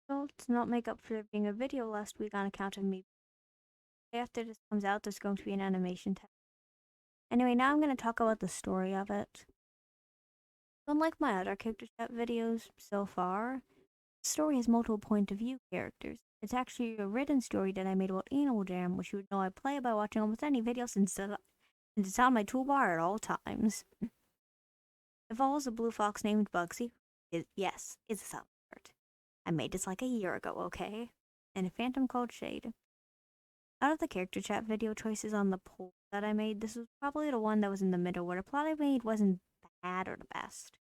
Well, to not make up for there being a video last week on account of me. After this comes out, there's going to be an animation test. Anyway, now I'm going to talk about the story of it. Unlike my other character chat videos so far, the story has multiple point of view characters. It's actually a written story that I made about Animal Jam, which you would know I play by watching almost any video since it's on my toolbar at all times. It follows a blue fox named Bugsy. Yes, it's a sound alert. I made this like a year ago, okay? And a phantom called Shade. Out of the character chat video choices on the poll that I made, this was probably the one that was in the middle, where the plot I made wasn't bad or the best.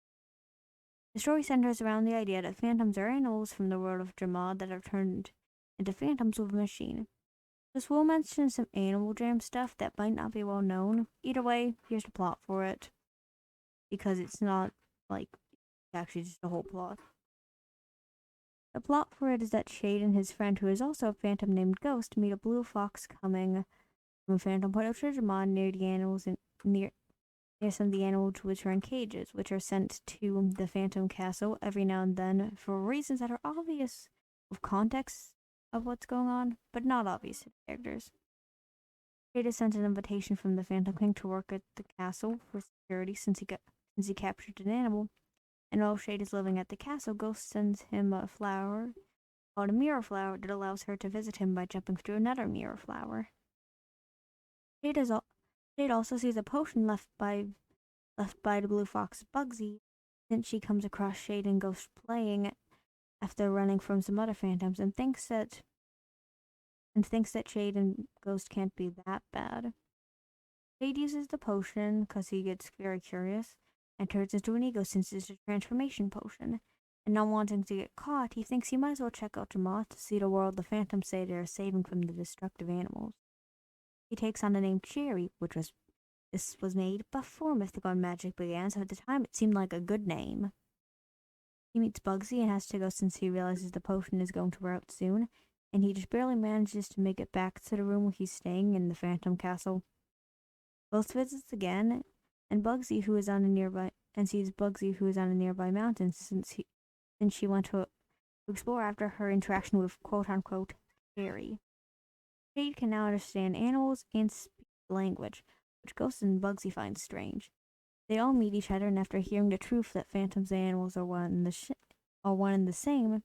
The story centers around the idea that phantoms are animals from the world of drama that are turned into phantoms with a machine. This will mention some Animal Jam stuff that might not be well known. Either way, here's the plot for it. Because it's not, like, actually just the whole plot. The plot for it is that Shade and his friend, who is also a phantom named Ghost, meet a blue fox coming from a phantom point of treasure mod near the animals near some of the animals which are in cages, which are sent to the phantom castle every now and then for reasons that are obvious with context of what's going on, but not obvious to the characters. Shade is sent an invitation from the Phantom King to work at the castle for security since he captured an animal. And while Shade is living at the castle, Ghost sends him a flower called a mirror flower that allows her to visit him by jumping through another mirror flower. Shade also sees a potion left by the blue fox Bugsy, since she comes across Shade and Ghost playing after running from some other phantoms, and thinks that Shade and Ghost can't be that bad. Shade uses the potion because he gets very curious and turns into an ego since it's a transformation potion. And not wanting to get caught, he thinks he might as well check out Jamaat to see the world the phantoms say they're saving from the destructive animals. He takes on the name Cherry, this was made before Mythical and Magic began, so at the time it seemed like a good name. He meets Bugsy and has to go since he realizes the potion is going to wear out soon, and he just barely manages to make it back to the room where he's staying in the Phantom Castle. Ghost visits again, and Bugsy, who is on a nearby mountain since she went to explore after her interaction with quote-unquote Fairy. Shade can now understand animals and speak language, which Ghost and Bugsy find strange. They all meet each other, and after hearing the truth that phantoms and animals are one and the same,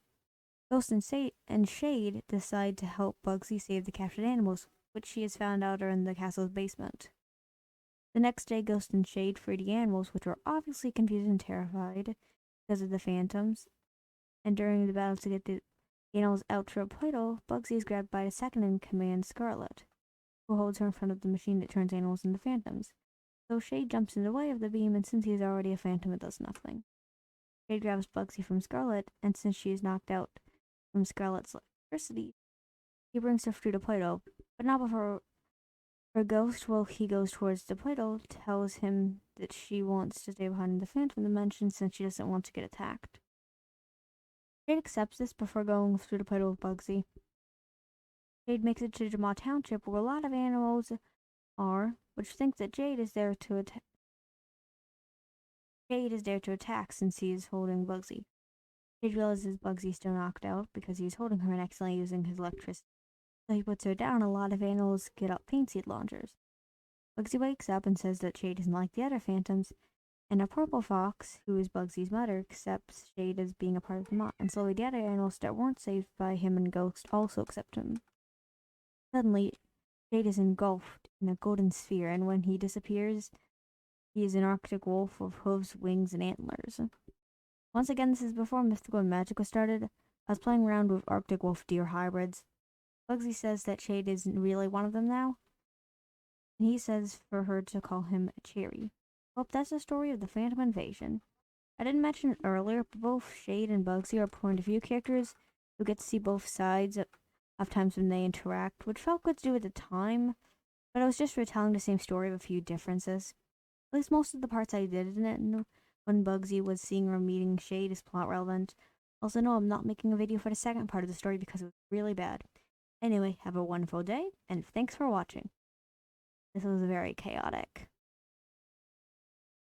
Ghost and Shade decide to help Bugsy save the captured animals, which she has found out are in the castle's basement. The next day, Ghost and Shade free the animals, which were obviously confused and terrified because of the phantoms. And during the battle to get the animals out to a puddle, Bugsy is grabbed by the second in command, Scarlet, who holds her in front of the machine that turns animals into phantoms. So Shade jumps in the way of the beam, and since he is already a phantom, it does nothing. Shade grabs Bugsy from Scarlet, and since she is knocked out from Scarlet's electricity, he brings her through the puddle, but not before her Ghost, while he goes towards the puddle, tells him that she wants to stay behind in the Phantom Dimension since she doesn't want to get attacked. Shade accepts this before going through the puddle with Bugsy. Shade makes it to Jamal Township, where a lot of animals are, which think that Shade is there to attack since he is holding Bugsy. Shade realizes Bugsy's still knocked out because he is holding her and accidentally using his electricity. So he puts her down. A lot of animals get out paint seed launchers. Bugsy wakes up and says that Shade isn't like the other phantoms, and a purple fox, who is Bugsy's mother, accepts Shade as being a part of the mob, and slowly the other animals that weren't saved by him and Ghost also accept him. Suddenly, Shade is engulfed in a golden sphere, and when he disappears, he is an Arctic wolf with hooves, wings, and antlers. Once again, this is before Mythical and Magic was started. I was playing around with Arctic wolf deer hybrids. Bugsy says that Shade isn't really one of them now, and he says for her to call him Cherry. Well, that's the story of the Phantom Invasion. I didn't mention it earlier, but both Shade and Bugsy are point of view characters who get to see both sides of times when they interact, which felt good to do at the time, but I was just retelling the same story with a few differences. At least most of the parts I did in it, when Bugsy was seeing or meeting Shade, is plot relevant. Also, no, I'm not making a video for the second part of the story because it was really bad. Anyway, have a wonderful day, and thanks for watching. This was very chaotic.